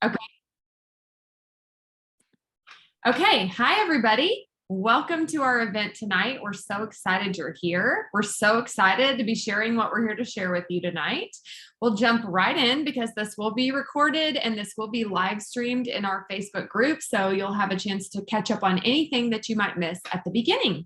Okay. Okay. Hi, everybody. Welcome to our event tonight. We're so excited you're here. We're so excited to be sharing what we're here to share with you tonight. We'll jump right in because this will be recorded and this will be live streamed in our Facebook group. So you'll have a chance to catch up on anything that you might miss at the beginning.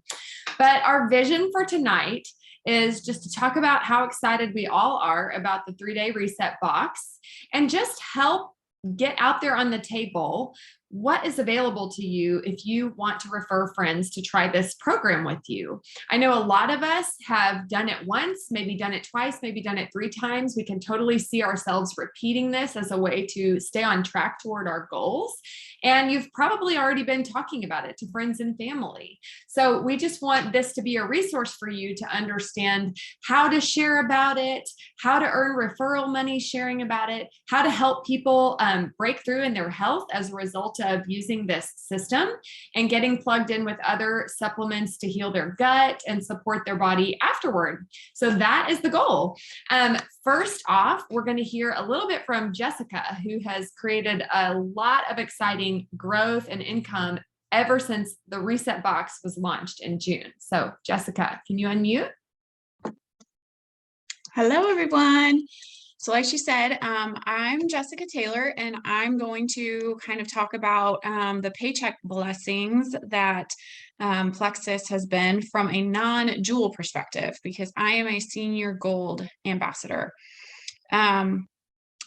But our vision for tonight is just to talk about how excited we all are about the 3-day reset box and just help get out there on the table what is available to you if you want to refer friends to try this program with you. I know a lot of us have done it once, maybe done it twice, maybe done it 3 times. We can totally see ourselves repeating this as a way to stay on track toward our goals. And you've probably already been talking about it to friends and family. So we just want this to be a resource for you to understand how to share about it, how to earn referral money sharing about it, how to help people break through in their health as a result of using this system and getting plugged in with other supplements to heal their gut and support their body afterward. So that is the goal. First off, we're going to hear a little bit from Jessica, who has created a lot of exciting growth and income ever since the Reset Box was launched in June. So Jessica, can you unmute? Hello, everyone. So like she said, I'm Jessica Taylor, and I'm going to kind of talk about the paycheck blessings that Plexus has been from a non-jewel perspective, because I am a senior gold ambassador. I'm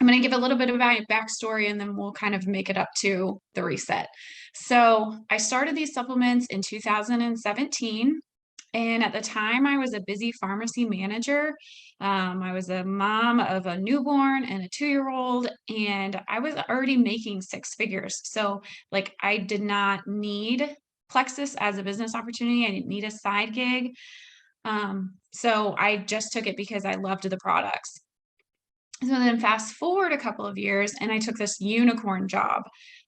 going to give a little bit of a backstory, and then we'll kind of make it up to the reset. So I started these supplements in 2017. And at the time, I was a busy pharmacy manager. I was a mom of a newborn and a 2-year-old, and I was already making 6 figures. So like, I did not need Plexus as a business opportunity. I didn't need a side gig. So I just took it because I loved the products. So then fast forward a couple of years, and I took this unicorn job.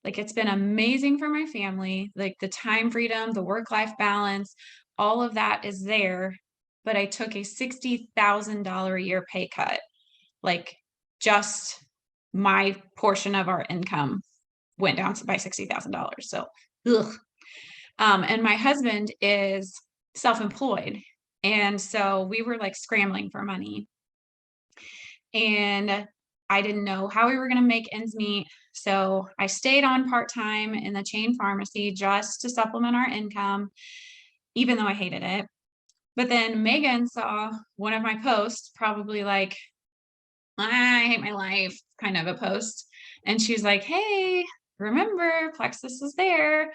Like, it's been amazing for my family, like the time freedom, the work-life balance, all of that is there. But I took a $60,000 a year pay cut. Like, just my portion of our income went down by $60,000. So, ugh. And my husband is self-employed. And so we were like scrambling for money. And I didn't know how we were going to make ends meet. So I stayed on part-time in the chain pharmacy just to supplement our income, even though I hated it. But then Megan saw one of my posts, probably like, I hate my life kind of a post. And she was like, hey, remember, Plexus is there.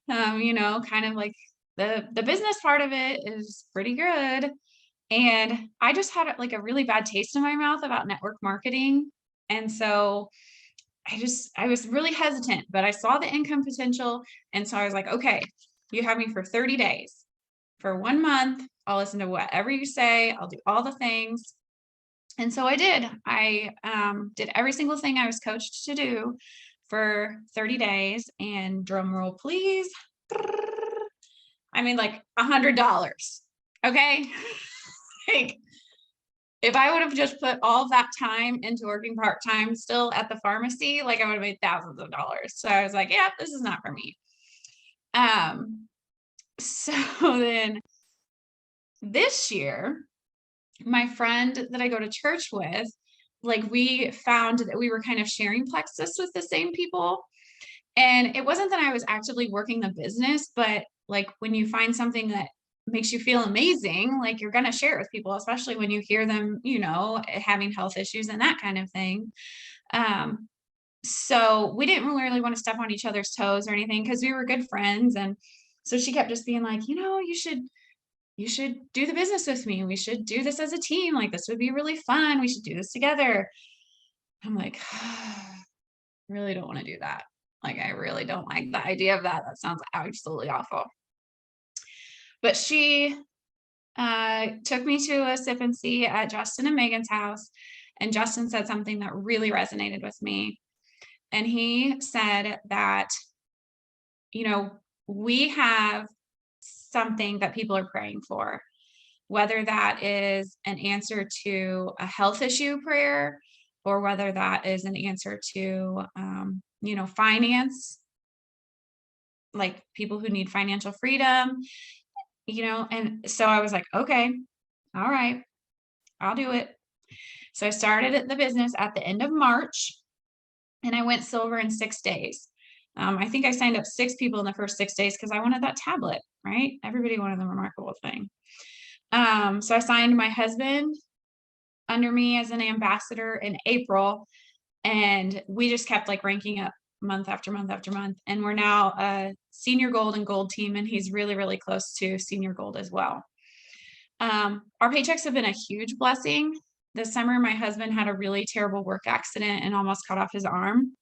Kind of like the business part of it is pretty good. And I just had like a really bad taste in my mouth about network marketing. And so I was really hesitant, but I saw the income potential. And so I was like, okay, you have me for 30 days. For 1 month, I'll listen to whatever you say. I'll do all the things. And so I did. I did every single thing I was coached to do for 30 days. And drum roll, please. I mean, like $100. Okay. Like, if I would have just put all of that time into working part-time still at the pharmacy, like, I would have made thousands of dollars. So I was like, yeah, this is not for me. So then this year, my friend that I go to church with, like, we found that we were kind of sharing Plexus with the same people. And it wasn't that I was actively working the business, but like, when you find something that makes you feel amazing, like, you're going to share it with people, especially when you hear them, having health issues and that kind of thing. So we didn't really want to step on each other's toes or anything, because we were good friends. And so she kept just being like, you should do the business with me. We should do this as a team. Like, this would be really fun. We should do this together. I'm like, really don't want to do that. Like, I really don't like the idea of that. That sounds absolutely awful. But she took me to a sip and see at Justin and Megan's house. And Justin said something that really resonated with me. And he said that, we have something that people are praying for, whether that is an answer to a health issue prayer, or whether that is an answer to, finance, like people who need financial freedom, and so I was like, okay, all right, I'll do it. So I started the business at the end of March, and I went silver in 6 days. I think I signed up 6 people in the first 6 days because I wanted that tablet, right? Everybody wanted the remarkable thing. So I signed my husband under me as an ambassador in April, and we just kept like ranking up month after month after month. And we're now a senior gold and gold team, and he's really, really close to senior gold as well. Our paychecks have been a huge blessing. This summer, my husband had a really terrible work accident and almost cut off his arm.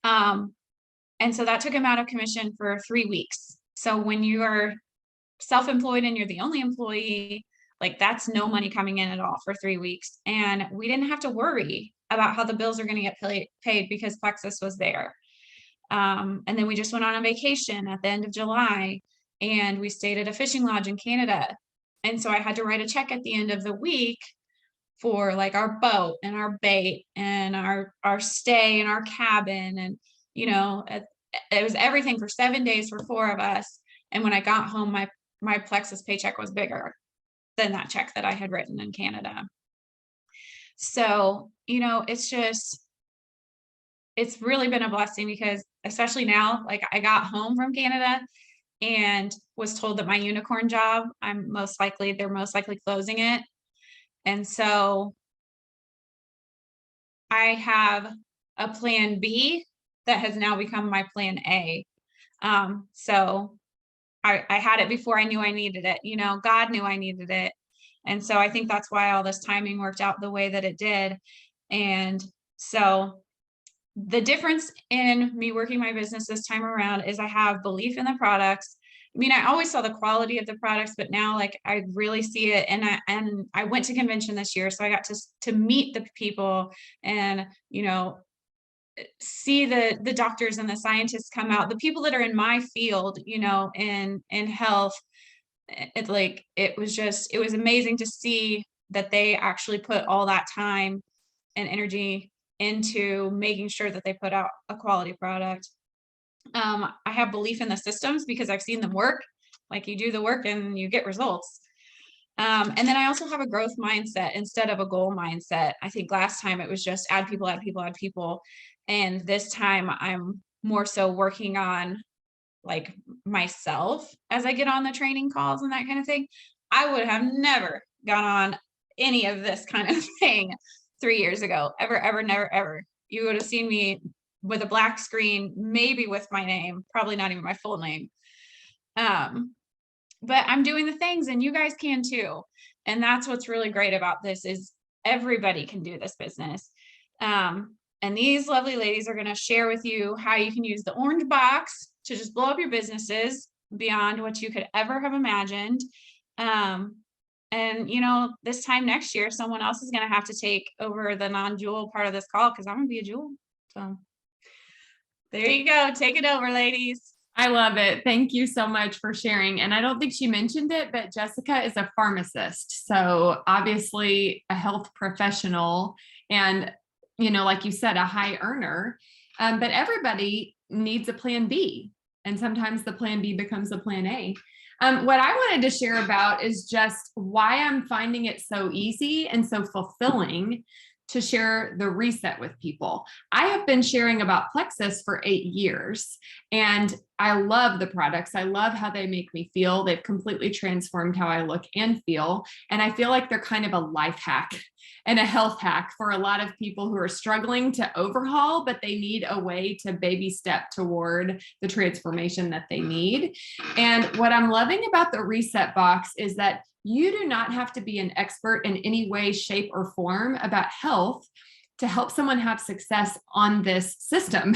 And so that took him out of commission for 3 weeks. So when you are self-employed and you're the only employee, like that's no money coming in at all for 3 weeks. And we didn't have to worry about how the bills are going to get paid because Plexus was there. And then we just went on a vacation at the end of July, and we stayed at a fishing lodge in Canada. And so I had to write a check at the end of the week for like our boat and our bait and our stay in our cabin. And, it was everything for 7 days for 4 of us. And when I got home, my Plexus paycheck was bigger than that check that I had written in Canada. So, it's really been a blessing because especially now, like I got home from Canada and was told that my unicorn job, they're most likely closing it. And so I have a plan B that has now become my plan A. So I had it before I knew I needed it. God knew I needed it. And so I think that's why all this timing worked out the way that it did. And so the difference in me working my business this time around is I have belief in the products. I mean, I always saw the quality of the products, but now like I really see it. And I went to convention this year, so I got to meet the people and, see the doctors and the scientists come out, the people that are in my field, in health. It was amazing to see that they actually put all that time and energy into making sure that they put out a quality product. I have belief in the systems because I've seen them work. Like you do the work and you get results. And then I also have a growth mindset instead of a goal mindset. I think last time it was just add people, add people, add people. And this time I'm more so working on like myself as I get on the training calls and that kind of thing. I would have never gone on any of this kind of thing 3 years ago, ever, never, ever. You would have seen me with a black screen, maybe with my name, probably not even my full name. But I'm doing the things and you guys can too. And that's what's really great about this is everybody can do this business. And these lovely ladies are going to share with you how you can use the orange box to just blow up your businesses beyond what you could ever have imagined. And this time next year, someone else is going to have to take over the non-jewel part of this call because I'm going to be a jewel. So there you go. Take it over, ladies. I love it. Thank you so much for sharing. And I don't think she mentioned it, but Jessica is a pharmacist. So obviously a health professional and, like you said, a high earner. But everybody needs a plan B. And sometimes the plan B becomes a plan A. What I wanted to share about is just why I'm finding it so easy and so fulfilling to share the reset with people. I have been sharing about Plexus for 8 years, and I love the products. I love how they make me feel. They've completely transformed how I look and feel. And I feel like they're kind of a life hack and a health hack for a lot of people who are struggling to overhaul, but they need a way to baby step toward the transformation that they need. And what I'm loving about the reset box is that you do not have to be an expert in any way, shape, or form about health to help someone have success on this system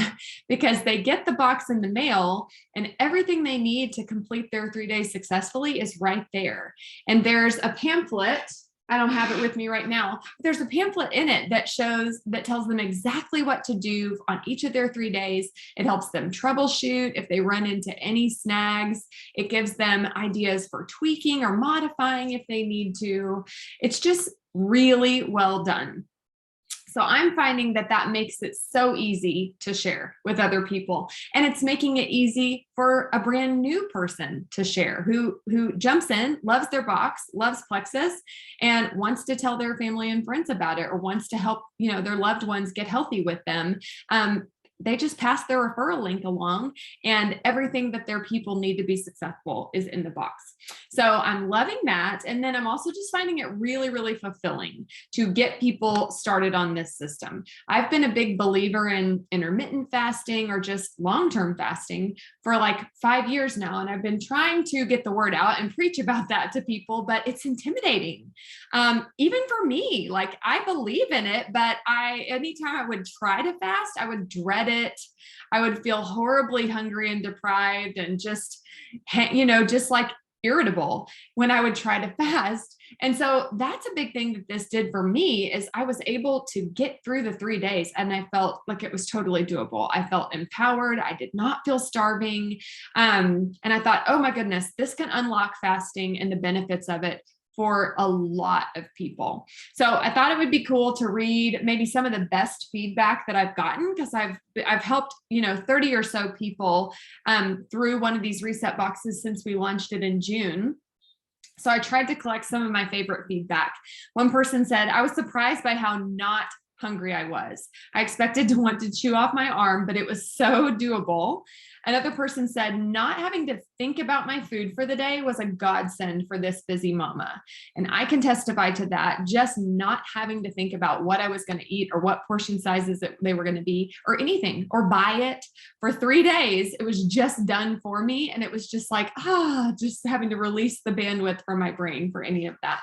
because they get the box in the mail and everything they need to complete their 3 days successfully is right there. And there's a pamphlet. I don't have it with me right now. There's a pamphlet in it that tells them exactly what to do on each of their 3 days. It helps them troubleshoot if they run into any snags. It gives them ideas for tweaking or modifying if they need to. It's just really well done. So I'm finding that that makes it so easy to share with other people. And it's making it easy for a brand new person to share who jumps in, loves their box, loves Plexus, and wants to tell their family and friends about it, or wants to help, their loved ones get healthy with them. They just pass their referral link along, and everything that their people need to be successful is in the box. So I'm loving that. And then I'm also just finding it really, really fulfilling to get people started on this system. I've been a big believer in intermittent fasting or just long-term fasting for like 5 years now. And I've been trying to get the word out and preach about that to people, but it's intimidating. Even for me, like I believe in it, but anytime I would try to fast, I would dread it. I would feel horribly hungry and deprived and just like irritable when I would try to fast. And so that's a big thing that this did for me is I was able to get through the 3 days and I felt like it was totally doable. I felt empowered. I did not feel starving. And I thought, oh my goodness, this can unlock fasting and the benefits of it for a lot of people. So I thought it would be cool to read maybe some of the best feedback that I've gotten, because I've helped 30 or so people through one of these reset boxes since we launched it in June. So I tried to collect some of my favorite feedback. One person said, I was surprised by how not hungry I was. I expected to want to chew off my arm, but it was so doable. Another person said, not having to think about my food for the day was a godsend for this busy mama. And I can testify to that, just not having to think about what I was going to eat or what portion sizes they were going to be or anything or buy it for 3 days. It was just done for me. And it was just like, just having to release the bandwidth from my brain for any of that.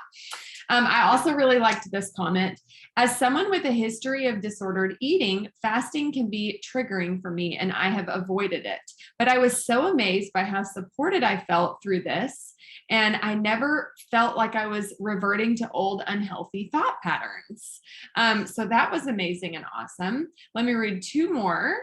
I also really liked this comment. As someone with a history of disordered eating, fasting can be triggering for me, and I have avoided it. But I was so amazed by how supported I felt through this, and I never felt like I was reverting to old unhealthy thought patterns. So that was amazing and awesome. Let me read 2 more.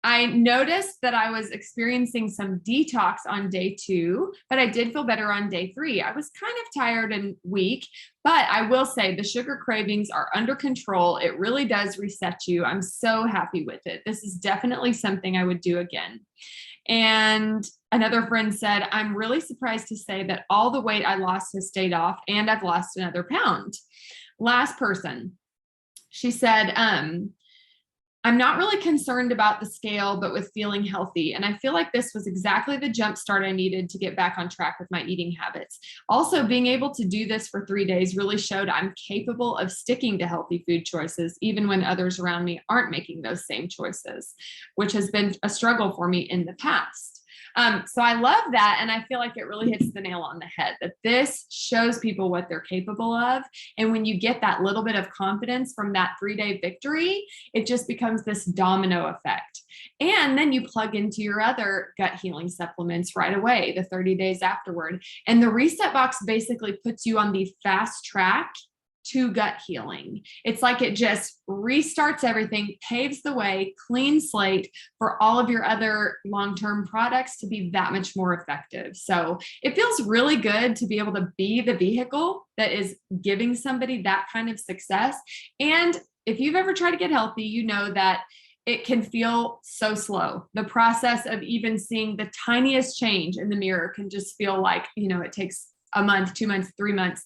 I noticed that I was experiencing some detox on day 2, but I did feel better on day 3. I was kind of tired and weak, but I will say the sugar cravings are under control. It really does reset you. I'm so happy with it. This is definitely something I would do again. And another friend said, I'm really surprised to say that all the weight I lost has stayed off and I've lost another pound. Last person, she said, I'm not really concerned about the scale, but with feeling healthy. And I feel like this was exactly the jump start I needed to get back on track with my eating habits. Also, being able to do this for 3 days really showed I'm capable of sticking to healthy food choices, even when others around me aren't making those same choices, which has been a struggle for me in the past. So I love that. And I feel like it really hits the nail on the head that this shows people what they're capable of. And when you get that little bit of confidence from that 3-day victory, it just becomes this domino effect. And then you plug into your other gut healing supplements right away, the 30 days afterward. And the reset box basically puts you on the fast track to gut healing. It's like it just restarts everything, paves the way, clean slate for all of your other long-term products to be that much more effective. So it feels really good to be able to be the vehicle that is giving somebody that kind of success. And if you've ever tried to get healthy, you know that it can feel so slow. The process of even seeing the tiniest change in the mirror can just feel like, it takes a month, 2 months, 3 months.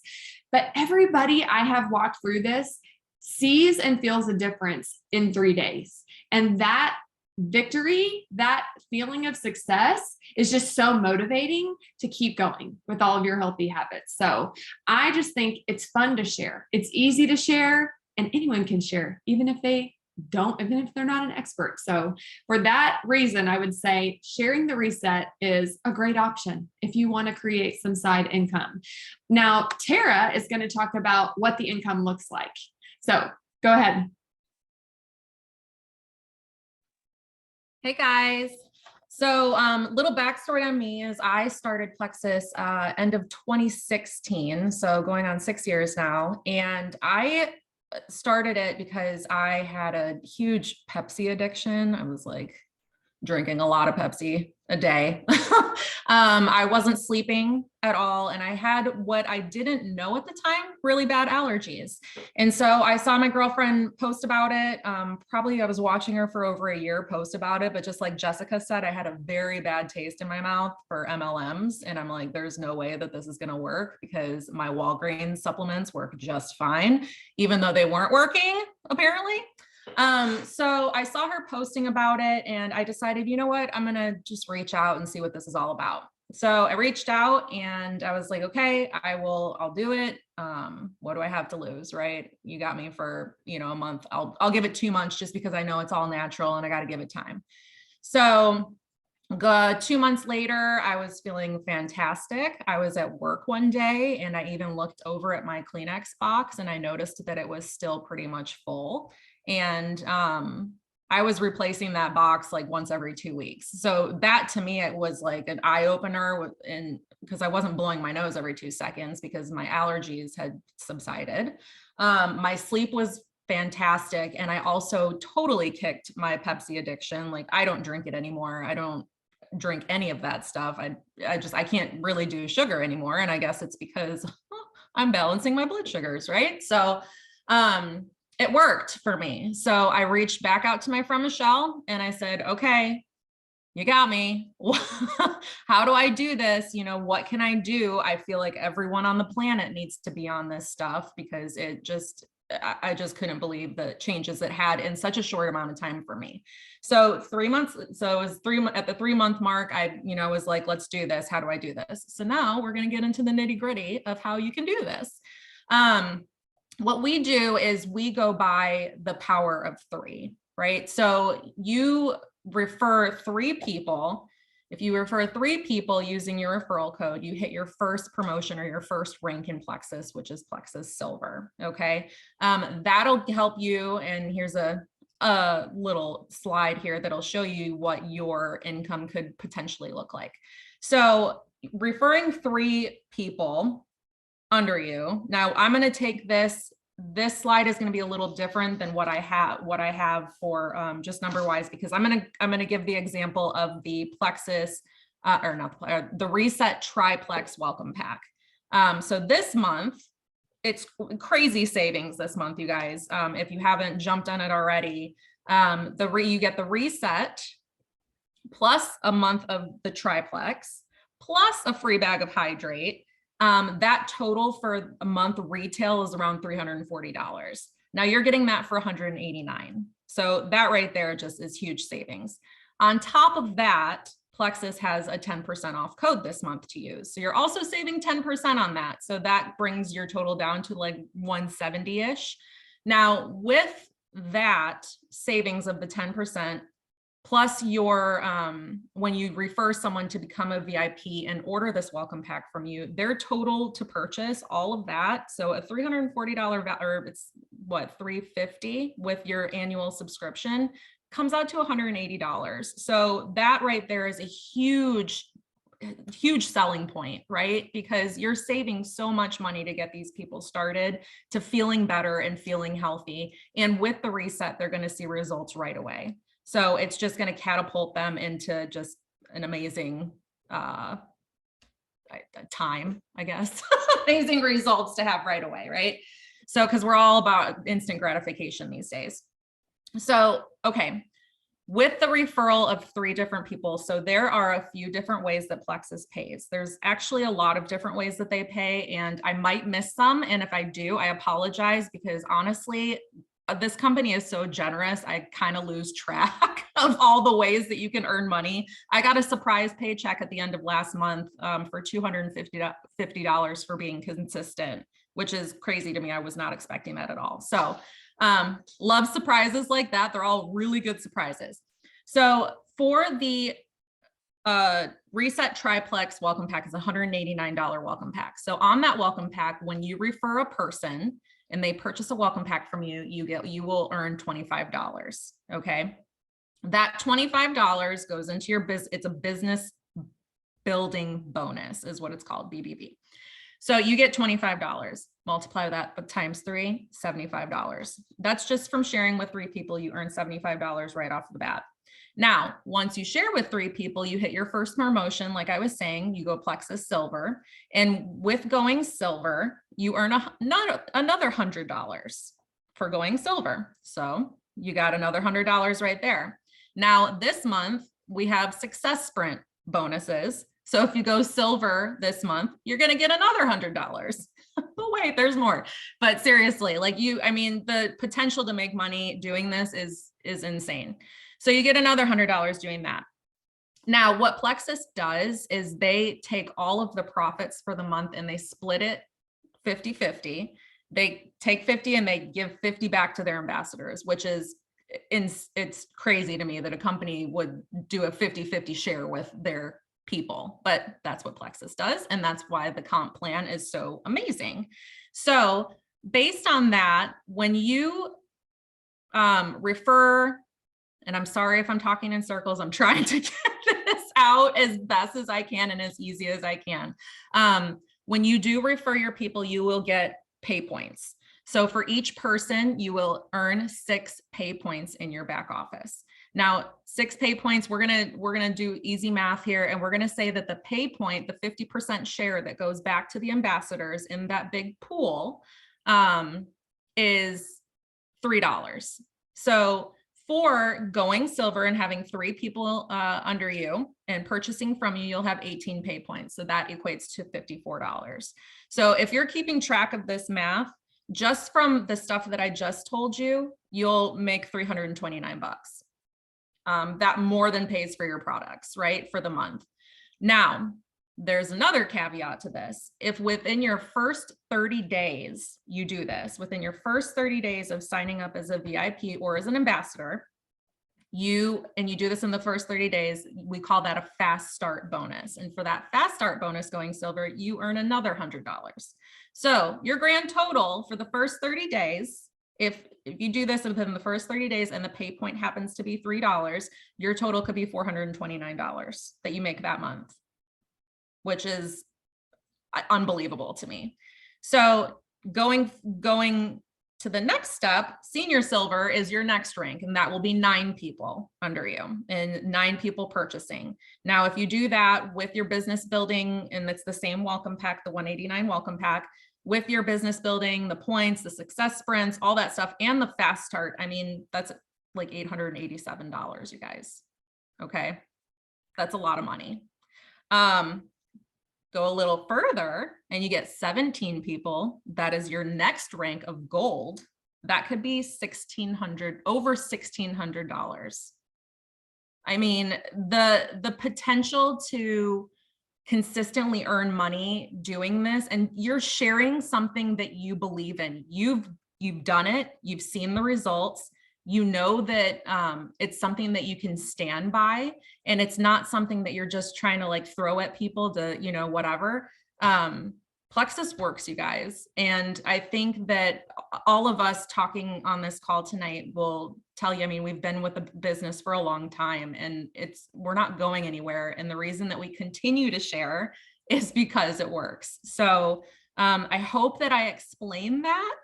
But everybody I have walked through this sees and feels a difference in 3 days. And that victory, that feeling of success is just so motivating to keep going with all of your healthy habits. So I just think it's fun to share. It's easy to share, and anyone can share, even if they're not an expert. So for that reason, I would say sharing the reset is a great option if you want to create some side income. Now, Tara is going to talk about what the income looks like. So go ahead. Hey guys. So little backstory on me is I started Plexus end of 2016. So going on 6 years now. And I started it because I had a huge Pepsi addiction. I was like drinking a lot of Pepsi a day. I wasn't sleeping at all. And I had what I didn't know at the time, really bad allergies. And so I saw my girlfriend post about it. Probably I was watching her for over a year post about it, but just like Jessica said, I had a very bad taste in my mouth for MLMs. And I'm like, there's no way that this is going to work because my Walgreens supplements work just fine, even though they weren't working, apparently. So I saw her posting about it and I decided, you know what, I'm going to just reach out and see what this is all about. So I reached out and I was like, okay, I'll do it. What do I have to lose? Right. You got me for, a month. I'll give it 2 months just because I know it's all natural and I got to give it time. So 2 months later, I was feeling fantastic. I was at work one day and I even looked over at my Kleenex box and I noticed that it was still pretty much full. And I was replacing that box like once every 2 weeks. So that to me, it was like an eye opener because I wasn't blowing my nose every 2 seconds because my allergies had subsided. My sleep was fantastic. And I also totally kicked my Pepsi addiction. Like I don't drink it anymore. I don't drink any of that stuff. I can't really do sugar anymore. And I guess it's because I'm balancing my blood sugars, right? So, it worked for me. So I reached back out to my friend Michelle and I said, okay, you got me. How do I do this? What can I do? I feel like everyone on the planet needs to be on this stuff because I just couldn't believe the changes it had in such a short amount of time for me. So 3 months. So it was at the 3-month mark, I was like, let's do this. How do I do this? So now we're going to get into the nitty gritty of how you can do this. What we do is we go by the power of 3, right? So you refer 3 people. If you refer 3 people using your referral code, you hit your first promotion or your first rank in Plexus, which is Plexus Silver. Okay. That'll help you. And here's a little slide here that'll show you what your income could potentially look like. So referring 3 people under you. Now I'm going to take this slide is going to be a little different than what I have for just number wise, because I'm going to give the example of the Plexus the Reset Triplex welcome pack. So this month, it's crazy savings this month, you guys. If you haven't jumped on it already, you get the Reset plus a month of the Triplex plus a free bag of Hydrate. That total for a month retail is around $340. Now you're getting that for $189. So that right there just is huge savings. On top of that, Plexus has a 10% off code this month to use. So you're also saving 10% on that. So that brings your total down to like 170-ish. Now with that savings of the 10%, plus your, when you refer someone to become a VIP and order this welcome pack from you, their total to purchase, all of that. So a $340 or it's what, $350 with your annual subscription comes out to $180. So that right there is a huge selling point, right? Because you're saving so much money to get these people started to feeling better and feeling healthy. And with the Reset, they're going to see results right away. So it's just going to catapult them into just an amazing time, I guess, amazing results to have right away, right? So, because we're all about instant gratification these days. So, okay, with the referral of 3 different people, so there are a few different ways that Plexus pays. There's actually a lot of different ways that they pay, and I might miss some. And if I do, I apologize because honestly, this company is so generous, I kind of lose track of all the ways that you can earn money. I got a surprise paycheck at the end of last month for $250 for being consistent, which is crazy to me. I was not expecting that at all. So love surprises like that. They're all really good surprises. So for the Reset Triplex welcome pack is $189 welcome pack. So on that welcome pack, when you refer a person, and they purchase a welcome pack from you, you will earn $25. Okay. That $25 goes into your business. It's a business building bonus is what it's called, BBB. So you get $25, multiply that times 3, $75. That's just from sharing with 3 people, you earn $75 right off the bat. Now, once you share with 3 people, you hit your first promotion. Like I was saying, you go Plexus Silver, and with going silver, you earn another $100 for going silver. So you got another $100 right there. Now, this month, we have success sprint bonuses. So if you go silver this month, you're going to get another $100. Oh, wait, there's more. But seriously, like I mean, the potential to make money doing this is insane. So you get another $100 doing that. Now, what Plexus does is they take all of the profits for the month and they split it 50-50. They take 50 and they give 50 back to their ambassadors, which is, it's crazy to me that a company would do a 50-50 share with their people, but that's what Plexus does. And that's why the comp plan is so amazing. So based on that, when you refer, and I'm sorry if I'm talking in circles, I'm trying to get this out as best as I can and as easy as I can. When you do refer your people, you will get pay points. So for each person, you will earn 6 pay points in your back office. Now, 6 pay points, we're gonna do easy math here, and we're gonna say that the pay point, the 50% share that goes back to the ambassadors in that big pool, is $3. So for going silver and having 3 people under you and purchasing from you, you'll have 18 pay points. So that equates to $54. So if you're keeping track of this math, just from the stuff that I just told you, you'll make $329. That more than pays for your products, right? For the month. Now, there's another caveat to this. If within your first 30 days, you do this, within your first 30 days of signing up as a VIP or as an ambassador, you do this in the first 30 days, we call that a fast start bonus. And for that fast start bonus going silver, you earn another $100. So your grand total for the first 30 days, if you do this within the first 30 days and the pay point happens to be $3, your total could be $429 that you make that month, which is unbelievable to me. So going to the next step, senior silver is your next rank, and that will be 9 people under you and 9 people purchasing. Now, if you do that with your business building, and it's the same welcome pack, the 189 welcome pack, with your business building, the points, the success sprints, all that stuff, and the fast start, I mean, that's like $887, you guys. Okay, that's a lot of money. Go a little further and you get 17 people. That is your next rank of gold. That could be over $1,600. I mean, the potential to consistently earn money doing this, and you're sharing something that you believe in. You've done it. You've seen the results. You know that it's something that you can stand by, and it's not something that you're just trying to like throw at people to, you know, whatever. Plexus works, you guys. And I think that all of us talking on this call tonight will tell you, I mean, we've been with the business for a long time, and we're not going anywhere. And the reason that we continue to share is because it works. So I hope that I explained that.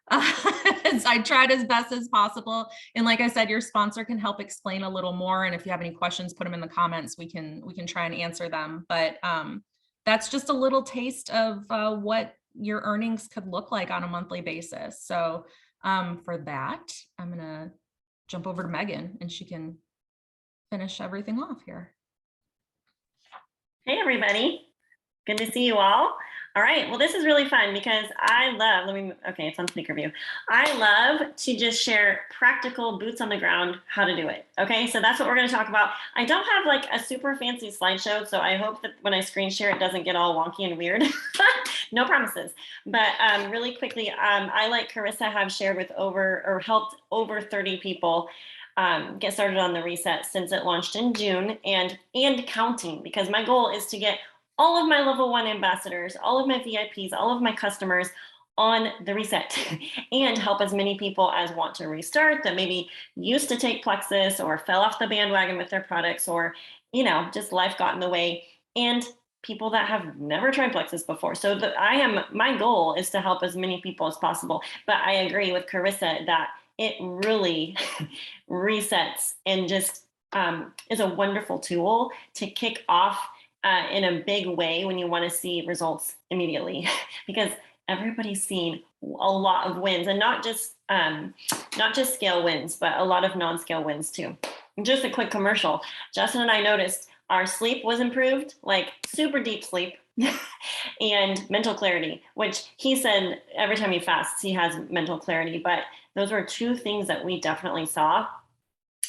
I tried as best as possible. And like I said, your sponsor can help explain a little more. And if you have any questions, put them in the comments. We can try and answer them. But that's just a little taste of what your earnings could look like on a monthly basis. So for that, I'm going to jump over to Megan and she can finish everything off here. Hey, everybody. Good to see you all. All right. Well, this is really fun because I love, okay, it's on speaker view. I love to just share practical boots on the ground, how to do it. Okay. So that's what we're going to talk about. I don't have like a super fancy slideshow, so I hope that when I screen share, it doesn't get all wonky and weird. No promises. But really quickly, I, like Carissa, have shared with helped over 30 people get started on the reset since it launched in June and counting, because my goal is to get all of my level 1 ambassadors, all of my VIPs, all of my customers on the reset and help as many people as want to restart, that maybe used to take Plexus or fell off the bandwagon with their products, or, you know, just life got in the way, and people that have never tried Plexus before. So my goal is to help as many people as possible. But I agree with Carissa that it really resets and just is a wonderful tool to kick off in a big way when you want to see results immediately, because everybody's seen a lot of wins, and not just scale wins, but a lot of non-scale wins too. Just a quick commercial. Justin and I noticed our sleep was improved, like super deep sleep, and mental clarity, which he said every time he fasts, he has mental clarity. But those were two things that we definitely saw,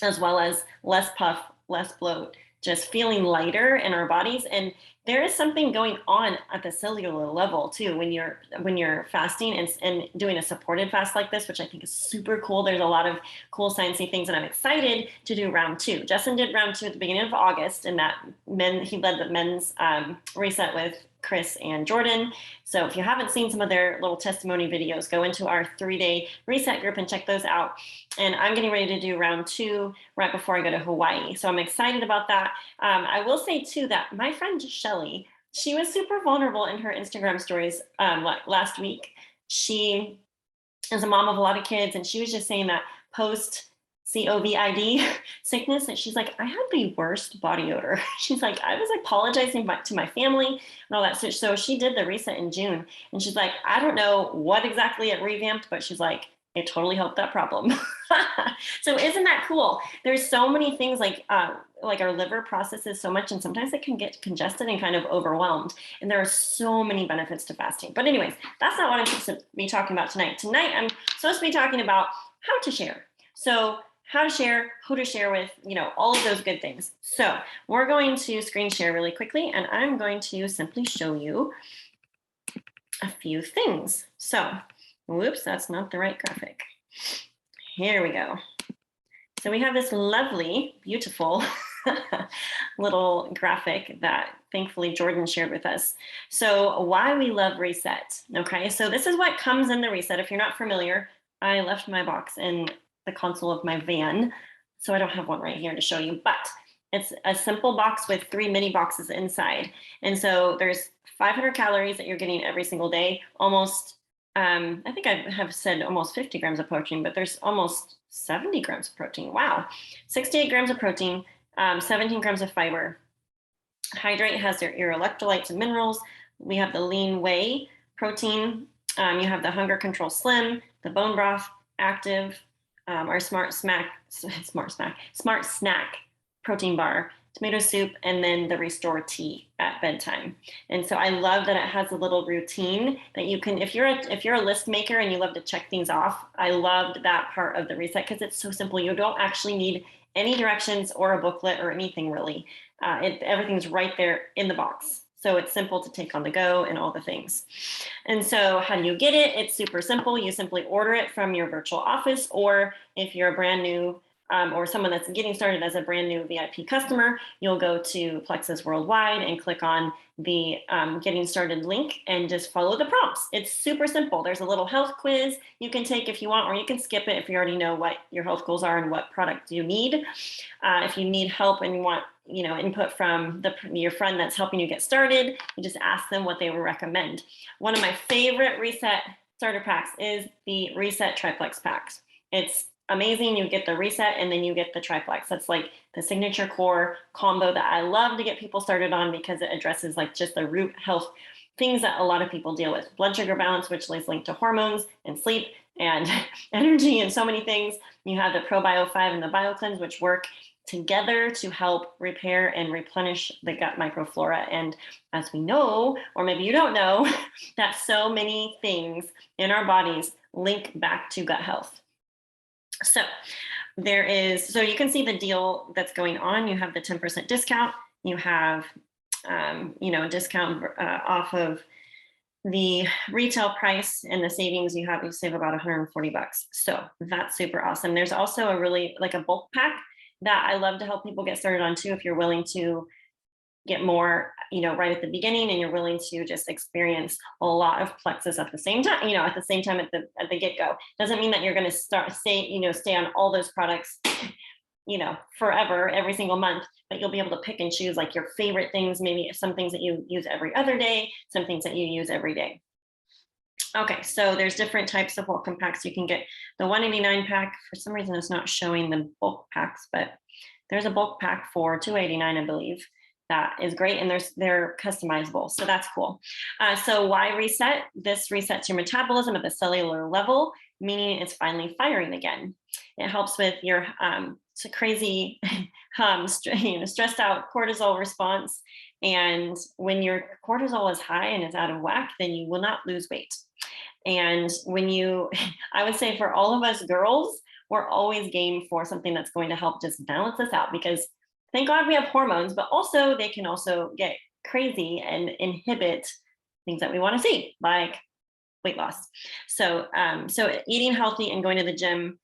as well as less puff, less bloat, just feeling lighter in our bodies. And there is something going on at the cellular level too when you're fasting and doing a supported fast like this, which I think is super cool. There's a lot of cool sciencey things, and I'm excited to do round 2. Justin did round 2 at the beginning of August, and he led the men's reset with Chris and Jordan. So if you haven't seen some of their little testimony videos, go into our 3-day reset group and check those out. And I'm getting ready to do round 2 right before I go to Hawaii. So I'm excited about that. I will say too that my friend Shelly, she was super vulnerable in her Instagram stories last week. She is a mom of a lot of kids, and she was just saying that post COVID sickness, and she's like, I had the worst body odor. She's like, I was apologizing to my family and all that. So she did the reset in June, and she's like, I don't know what exactly it revamped, but she's like, it totally helped that problem. So isn't that cool? There's so many things, like our liver processes so much, and sometimes it can get congested and kind of overwhelmed. And there are so many benefits to fasting. But anyways, that's not what I'm supposed to be talking about tonight. Tonight, I'm supposed to be talking about how to share. So how to share, who to share with, all of those good things. So we're going to screen share really quickly, and I'm going to simply show you a few things. So, whoops, that's not the right graphic. Here we go. So we have this lovely, beautiful little graphic that thankfully Jordan shared with us. So why we love reset. Okay, so this is what comes in the reset. If you're not familiar, I left my box in the console of my van, so I don't have one right here to show you, but it's a simple box with 3 mini boxes inside. And so there's 500 calories that you're getting every single day, almost, I think I have said almost 50 grams of protein, but there's almost 70 grams of protein. Wow. 68 grams of protein, 17 grams of fiber. Hydrate has your electrolytes and minerals. We have the lean whey protein. You have the hunger control slim, the bone broth active, our smart snack protein bar, tomato soup, and then the restore tea at bedtime. And so I love that it has a little routine that you can, if you're a list maker and you love to check things off, I loved that part of the reset because it's so simple. You don't actually need any directions or a booklet or anything really. Everything's right there in the box. So it's simple to take on the go and all the things. And so how do you get it? It's super simple. You simply order it from your virtual office, or if you're a brand new or someone that's getting started as a brand new VIP customer, you'll go to Plexus Worldwide and click on the getting started link and just follow the prompts. It's super simple. There's a little health quiz you can take if you want, or you can skip it if you already know what your health goals are and what product you need. If you need help and you want input from your friend that's helping you get started, you just ask them what they would recommend. One of my favorite reset starter packs is the Reset Triplex packs. It's amazing. You get the reset and then you get the triplex. That's like the signature core combo that I love to get people started on because it addresses like just the root health things that a lot of people deal with. Blood sugar balance, which is linked to hormones and sleep and energy and so many things. You have the ProBio 5 and the BioCleanse, which work together to help repair and replenish the gut microflora. And as we know, or maybe you don't know, that so many things in our bodies link back to gut health. So you can see the deal that's going on. You have the 10% discount. You have, a discount off of the retail price, and the savings you save about $140. So that's super awesome. There's also a bulk pack that I love to help people get started on too, if you're willing to get more, right at the beginning, and you're willing to just experience a lot of Plexus at the same time, at the get-go. Doesn't mean that you're going to stay on all those products, forever, every single month, but you'll be able to pick and choose like your favorite things, maybe some things that you use every other day, some things that you use every day. Okay, so there's different types of welcome packs. You can get the $189 pack. For some reason, it's not showing the bulk packs, but There's a bulk pack for $289, I believe. That is great, and they're customizable, so that's cool. So why reset? This resets your metabolism at the cellular level, meaning it's finally firing again. It helps with your crazy, stressed out cortisol response. And when your cortisol is high and is out of whack, then you will not lose weight. And when you, I would say for all of us girls, we're always game for something that's going to help just balance us out, because thank God we have hormones, but also they can also get crazy and inhibit things that we want to see, like weight loss. So, so eating healthy and going to the gym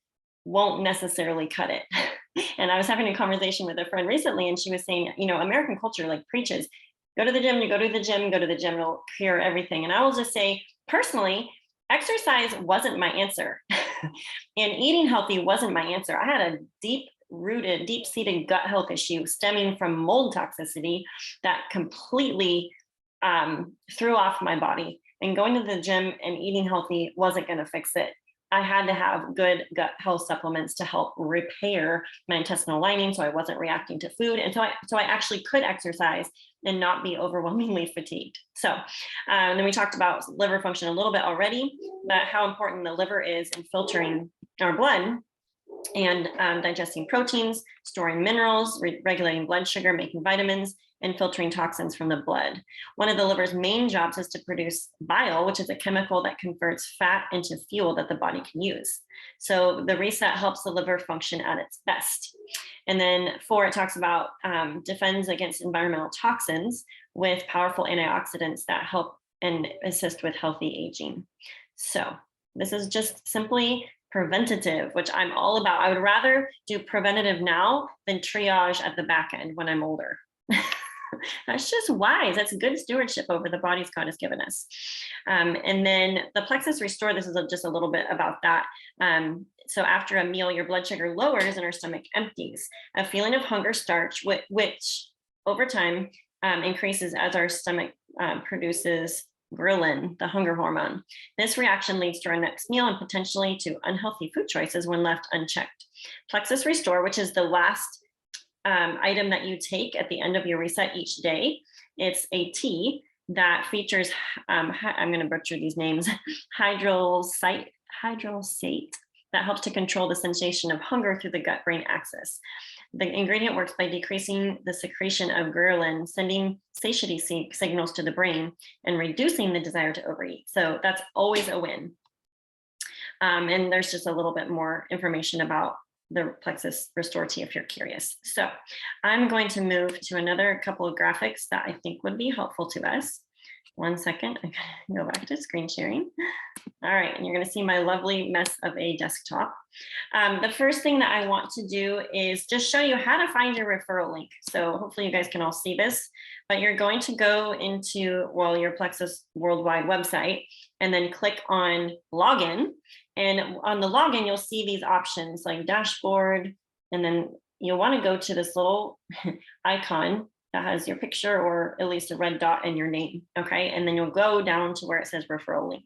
won't necessarily cut it. And I was having a conversation with a friend recently, and she was saying, American culture like preaches, go to the gym, you go to the gym, it'll cure everything. And I will just say, personally, exercise wasn't my answer. And eating healthy wasn't my answer. I had a deep-seated gut health issue stemming from mold toxicity that completely threw off my body. And going to the gym and eating healthy wasn't going to fix it. I had to have good gut health supplements to help repair my intestinal lining, so I wasn't reacting to food. And so I actually could exercise and not be overwhelmingly fatigued. So then we talked about liver function a little bit already, but how important the liver is in filtering our blood and digesting proteins, storing minerals, regulating blood sugar, making vitamins, and filtering toxins from the blood. One of the liver's main jobs is to produce bile, which is a chemical that converts fat into fuel that the body can use. So the reset helps the liver function at its best. And then 4, it talks about defends against environmental toxins with powerful antioxidants that help and assist with healthy aging. So this is just simply preventative, which I'm all about. I would rather do preventative now than triage at the back end when I'm older. That's just wise. That's good stewardship over the bodies God has given us. And then the plexus restore, this is just a little bit about that. So after a meal, your blood sugar lowers and our stomach empties. A feeling of hunger starts, which over time increases as our stomach produces ghrelin, the hunger hormone. This reaction leads to our next meal and potentially to unhealthy food choices when left unchecked. Plexus Restore, which is the last item that you take at the end of your reset each day. It's a tea that features, I'm going to butcher these names, hydrosate that helps to control the sensation of hunger through the gut-brain axis. The ingredient works by decreasing the secretion of ghrelin, sending satiety signals to the brain, and reducing the desire to overeat. So that's always a win. And there's just a little bit more information about the Plexus Restore tea if you're curious. So I'm going to move to another couple of graphics that I think would be helpful to us. One second, I gotta go back to screen sharing. All right, and you're gonna see my lovely mess of a desktop. The first thing that I want to do is just show you how to find your referral link. So hopefully you guys can all see this, but you're going to go into, well, your Plexus Worldwide website and then click on login. And on the login, you'll see these options like dashboard, and then you'll want to go to this little icon that has your picture or at least a red dot and your name, okay? And then you'll go down to where it says referral link,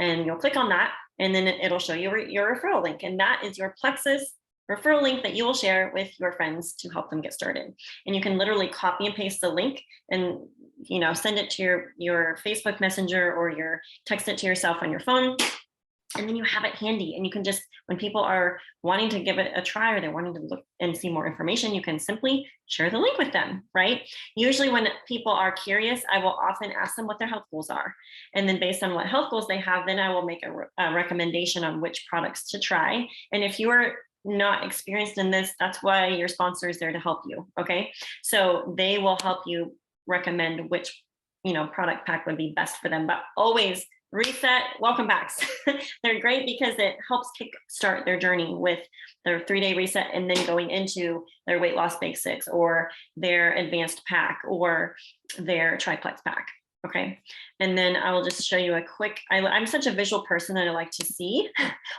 and you'll click on that, and then it'll show you your referral link, and that is your Plexus referral link that you will share with your friends to help them get started. And you can literally copy and paste the link and send it to your Facebook Messenger, or text it to yourself on your phone. And then you have it handy, and you can just, when people are wanting to give it a try or they're wanting to look and see more information, you can simply share the link with them, right? Usually when people are curious, I will often ask them what their health goals are. And then based on what health goals they have, then I will make a recommendation on which products to try. And if you are not experienced in this, that's why your sponsor is there to help you, okay? So they will help you recommend which product pack would be best for them, but always reset welcome packs. They're great because it helps kickstart their journey with their 3-day reset, and then going into their weight loss basics or their advanced pack or their triplex pack. Okay. And then I will just show you a quick, I'm such a visual person that I like to see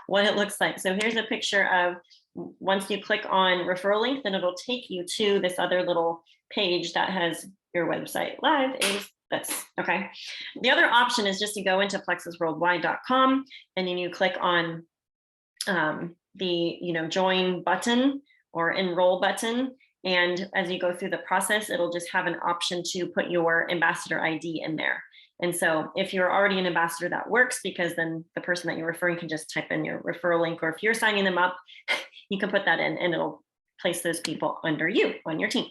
what it looks like. So here's a picture of, once you click on referral link, then it'll take you to this other little page that has your website live is this, okay? The other option is just to go into plexusworldwide.com, and then you click on the join button or enroll button, And as you go through the process, it'll just have an option to put your ambassador ID in there. And so if you're already an ambassador, that works, because then the person that you're referring can just type in your referral link, or if you're signing them up, you can put that in and it'll place those people under you on your team.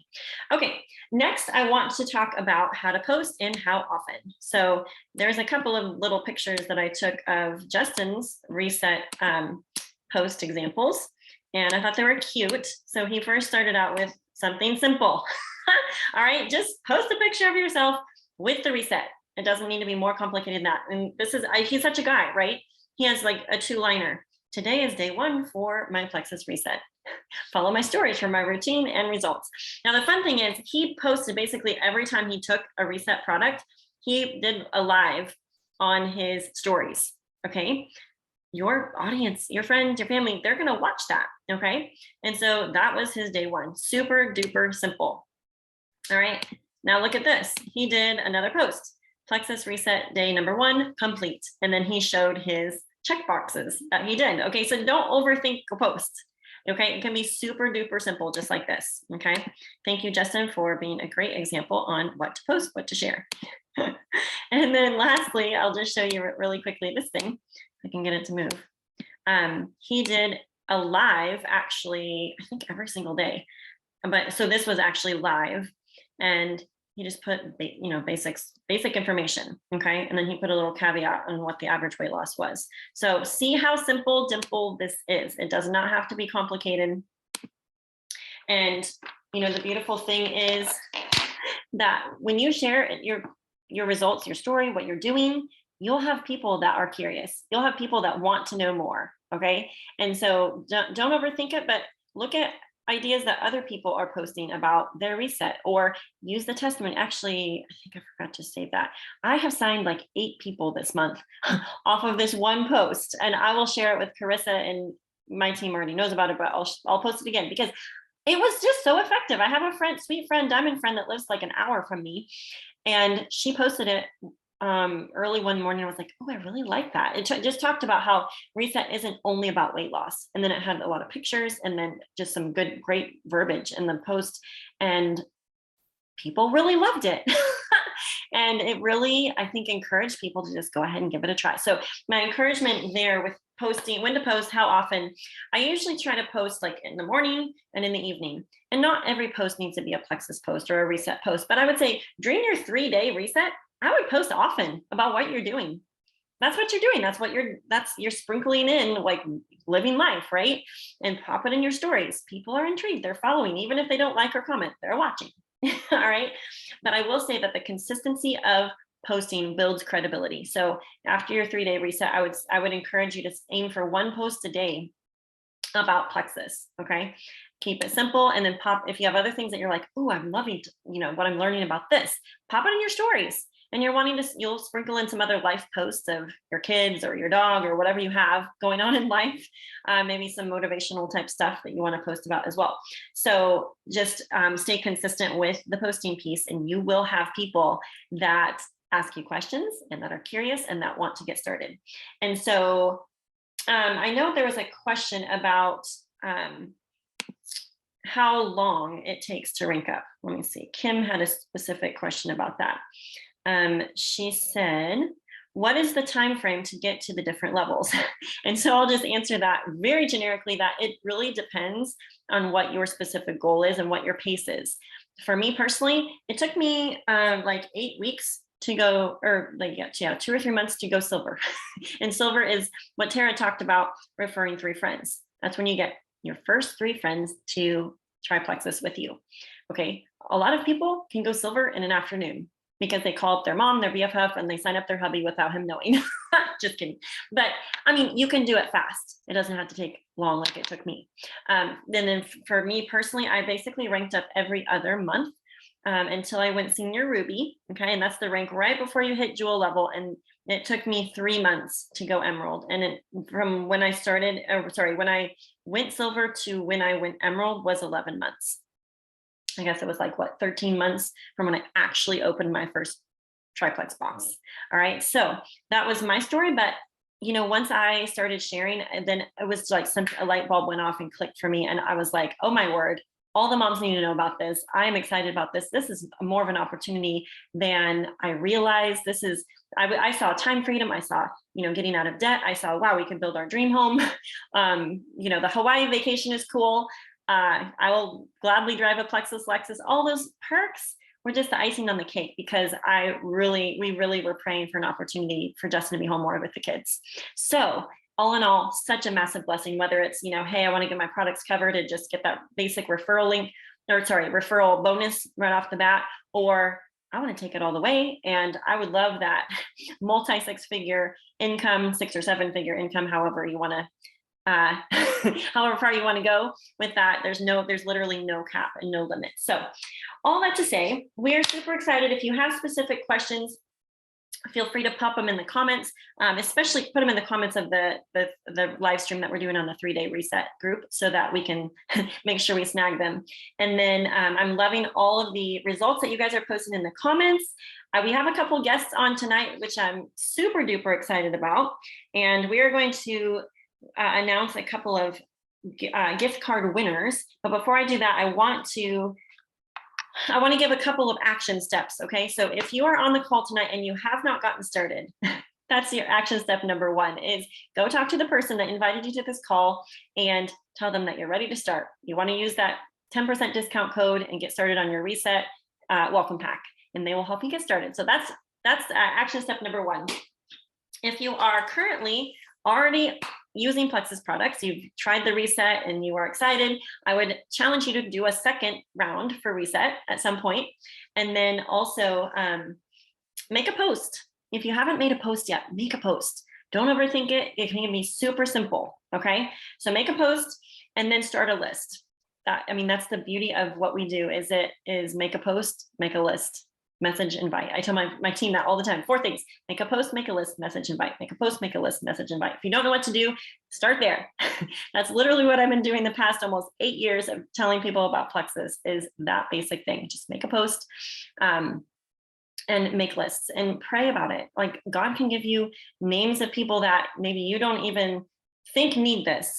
Okay, next I want to talk about how to post and how often. So there's a couple of little pictures that I took of Justin's reset post examples, and I thought they were cute. So he first started out with something simple. All right, just post a picture of yourself with the reset. It doesn't need to be more complicated than that. And this is, he's such a guy, right? He has like a 2-liner. Today is day 1 for my Plexus reset. Follow my stories for my routine and results. Now, the fun thing is he posted basically every time he took a reset product, he did a live on his stories, okay? Your audience, your friends, your family, they're gonna watch that, okay? And so that was his day 1, super duper simple. All right, now look at this. He did another post, Plexus reset day number 1, complete. And then he showed his check boxes that he did. Okay, so don't overthink a post. Okay, it can be super duper simple, just like this. Okay, thank you, Justin, for being a great example on what to post, what to share. And then lastly, I'll just show you really quickly this thing. I can get it to move. He did a live, actually, I think every single day. But so this was actually live, and he just put, basic information, okay? And then he put a little caveat on what the average weight loss was. So see how simple, dimple this is. It does not have to be complicated. And, the beautiful thing is that when you share your results, your story, what you're doing, you'll have people that are curious. You'll have people that want to know more, okay? And so don't overthink it, but look at ideas that other people are posting about their reset, or use the testimony. Actually, I think I forgot to save that. I have signed like 8 people this month off of this one post, and I will share it with Carissa, and my team already knows about it, but I'll post it again because it was just so effective. I have a friend, sweet friend, diamond friend, that lives like an hour from me, and she posted it early one morning. I was like, oh, I really like that. It just talked about how reset isn't only about weight loss. And then it had a lot of pictures and then just some great verbiage in the post. And people really loved it. And it really, I think, encouraged people to just go ahead and give it a try. So my encouragement there with posting, when to post, how often, I usually try to post like in the morning and in the evening. And not every post needs to be a Plexus post or a reset post, but I would say during your 3-day reset, I would post often about what you're doing. That's what you're doing. You're sprinkling in, like, living life, right? And pop it in your stories. People are intrigued. They're following, even if they don't like or comment, they're watching. All right. But I will say that the consistency of posting builds credibility. So after your 3-day reset, I would encourage you to aim for 1 post a day about Plexus. Okay. Keep it simple, and then pop, if you have other things that you're like, oh, I'm loving, what I'm learning about this, pop it in your stories. And you'll sprinkle in some other life posts of your kids or your dog or whatever you have going on in life, maybe some motivational type stuff that you want to post about as well. So just stay consistent with the posting piece, and you will have people that ask you questions and that are curious and that want to get started. And so I know there was a question about how long it takes to rank up. Let me see. Kim had a specific question about that. She said, what is the time frame to get to the different levels? And so I'll just answer that very generically, that it really depends on what your specific goal is and what your pace is. For me personally, it took me like 8 weeks to go, or like 2 or 3 months to go silver. And silver is what Tara talked about, referring 3 friends. That's when you get your first 3 friends to try Plexus with you. Okay, a lot of people can go silver in an afternoon, because they call up their mom, their BFF, and they sign up their hubby without him knowing. Just kidding. But I mean, you can do it fast. It doesn't have to take long like it took me. Then for me personally, I basically ranked up every other month until I went senior ruby. Okay, and that's the rank right before you hit jewel level. And it took me 3 months to go emerald. And from when I when I went silver to when I went emerald was 11 months. I guess it was like 13 months from when I actually opened my first triplex box. All right, so that was my story. But once I started sharing, then it was like a light bulb went off and clicked for me, and I was like, oh my word, all the moms need to know about this. I am excited about this. This is more of an opportunity than I realized. This is, I saw time freedom. I saw, getting out of debt. I saw, wow, we can build our dream home. The Hawaii vacation is cool. I will gladly drive a Plexus Lexus. All those perks were just the icing on the cake, because we really were praying for an opportunity for Justin to be home more with the kids. So all in all, such a massive blessing, whether it's, hey, I want to get my products covered and just get that basic referral bonus right off the bat, or I want to take it all the way. And I would love that multi 6-figure income, 6 or 7-figure income, however you want to, however far you want to go with that. There's literally no cap and no limit. So all that to say, we're super excited. If you have specific questions, feel free to pop them in the comments, especially put them in the comments of the live stream that we're doing on the 3-day reset group, so that we can make sure we snag them. And then I'm loving all of the results that you guys are posting in the comments. We have a couple guests on tonight, which I'm super duper excited about. And we are going to announce a couple of gift card winners. But before I do that, I want to give a couple of action steps. Okay, so if you are on the call tonight and you have not gotten started, that's your action step number 1, is go talk to the person that invited you to this call and tell them that you're ready to start. You want to use that 10% discount code and get started on your reset welcome pack, and they will help you get started. So that's action step number 1. If you are currently already using Plexus products, you've tried the reset and you are excited, I would challenge you to do a second round for reset at some point. And then also make a post. If you haven't made a post yet, make a post. Don't overthink it. It can be super simple. Okay, so make a post and then start a list. That's the beauty of what we do, is make a post, make a list, message, invite. I tell my team that all the time. 4 things: make a post, make a list, message, invite. Make a post, make a list, message, invite. If you don't know what to do, start there. That's literally what I've been doing the past almost 8 years of telling people about Plexus, is that basic thing. Just make a post and make lists and pray about it. Like, God can give you names of people that maybe you don't even think need this.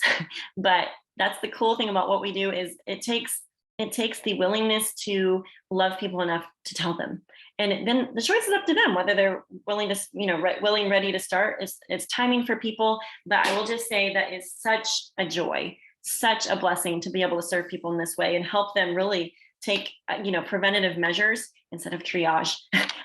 But that's the cool thing about what we do, is it takes the willingness to love people enough to tell them. And then the choice is up to them, whether they're willing to, ready to start. It's timing for people. But I will just say that it's such a joy, such a blessing to be able to serve people in this way and help them really take, preventative measures instead of triage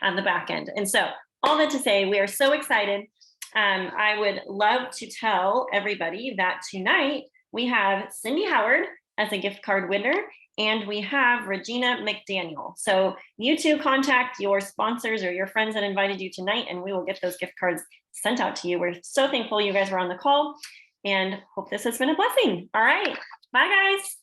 on the back end. And so all that to say, we are so excited. I would love to tell everybody that tonight we have Cindy Howard as a gift card winner, and we have Regina McDaniel. So you two contact your sponsors or your friends that invited you tonight, and we will get those gift cards sent out to you. We're so thankful you guys were on the call, and hope this has been a blessing. All right, bye guys.